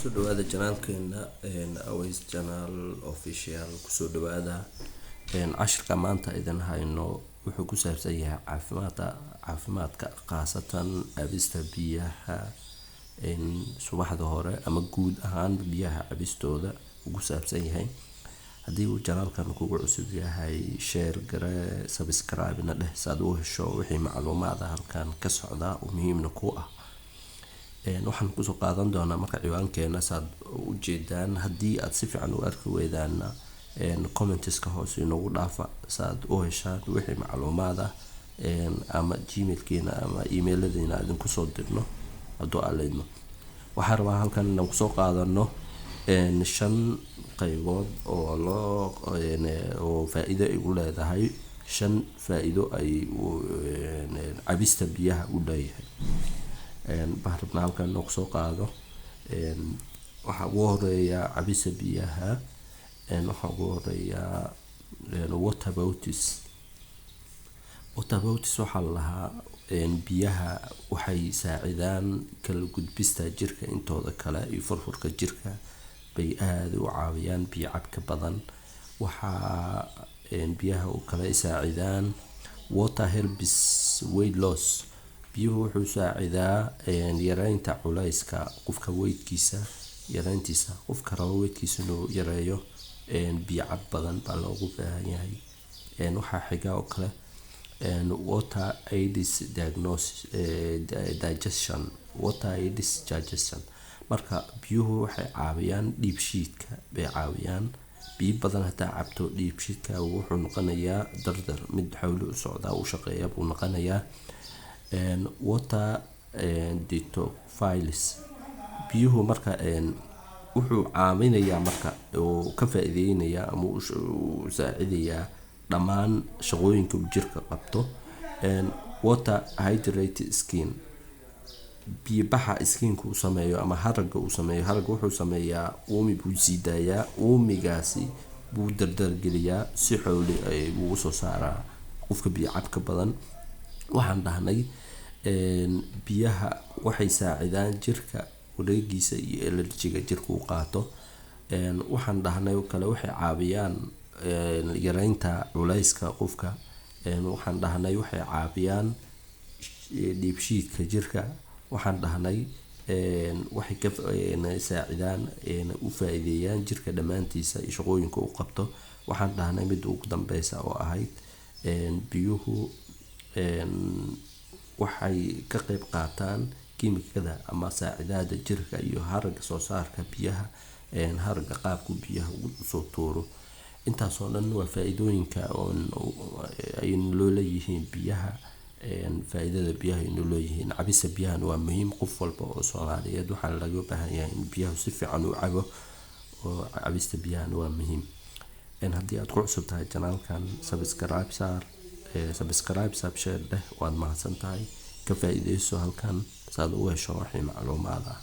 kusoo dhawaada janaalkeena Aways Channel Official. kusoo dhawaada cashirka maanta idin hayno wuxuu ku saabsan yahay caafimaadka khaasatan cabista biyaha subaxda hore ama guud ahaan biyaha cabistooda ugu saabsan yahay. haddii uu janaalkan kugu cusub yahay, share gare, subscribe na dheh saad u hesho wixii macluumaad halkan ka socda oo muhiimna ku ah. waxaan kusoo qaadan doonaa marka ciwaankeena saad u jeedaan. haddii aad si fiican u arki weydaana commenteska hoose inoogu dhaafa saad u heshaan wixii macluumaad ah ama gmailkeena ama emailadiina idin kusoo dirno hadduu aleydno. waxaan rabaa halkan inaan kusoo qaadano 5 qaybood oo faa'iido ay u leedahay. 5 faa'iido ay cabista biyaha u leeyahay. baan rabnaa halkan inaan kusoo qaado. waxaa ugu horeeya cabista biyaha. waxaa ugu horeeya water boutis. waxaa lahaa biyaha waxay saacidaan kala gudbista jirka intooda kale iyo furfurka jirka bay aad u caawiyaan biyo cabka badan. waxaa biyaha u kala saacidaan water helps weight loss. biyuhu wuxuu saacidaa yareynta culayska qofka weydkiisa yareyntiisa. qofka rabo weydkiisa inuu yareeyo biyo cab badan baa loogu baahan yahay. waxaa xiga oo kale water aids digestion. marka biyuhu waxay caawiyaan dhiibshiidka bay caawiyaan. biyo badan hadaa cabto dhiibshiidka wuxuu noqonayaa dardar mid xawli u socdaa u shaqeeya buu noqonayaa. water detoxifies. biyuhu marka wuxuu caawinayaa marka oo ka faa'iideynayaa ama uu saacidayaa dhammaan shaqooyinka uu jirka qabto. water hydrate skin. biyo baxa skinka uu sameeyo ama haragga uu sameeyo. haragga wuxuu sameeyaa uumi buu sii daayaa. uumigaasi buu dardar geliyaa si xawli buu usoo saaraa qofka biyo cabka badan. waxaan dhahnay biyaha waxay saacidaan jirka wareegiisa iyo enerjiga jirka uu qaato. waxaan dhahnay kale waxay caawiyaan yareynta culayska qofka. waxaan dhahnay waxay caawiyaan dhiibshiidka jirka. waxaan dhahnay waxay ka saacidaan u faa'iideeyaan jirka dhammaantiisa iyo shaqooyinka uu qabto. waxaan dhahnay mid ugu dambeysa oo ahayd biyuhu waxay ka qayb qaataan kiimikada ama saacidaada jirka iyo haragga soo saarka biyaha. haragga qaabku biyaha u soo tuuro. intaasoo dhan waa faa'iidooyinka ay noo leeyihiin biyaha. faa'iidada biyaha ay noo leeyihiin. cabista biyahan waa muhiim. qof walba oo Soomaaliyeed waxaa laga baahan yahay in biyaha si fiican u cabo. oo cabista biyahan waa muhiim. haddii aad ku cusub tahay janaalkan, subscribe share dheh. waad mahadsan tahay. ka faa'iideyso halkan saad u hesho wixii macluumaad ah.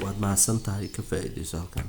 waad mahadsan tahay. ka faa'iideyso halkan.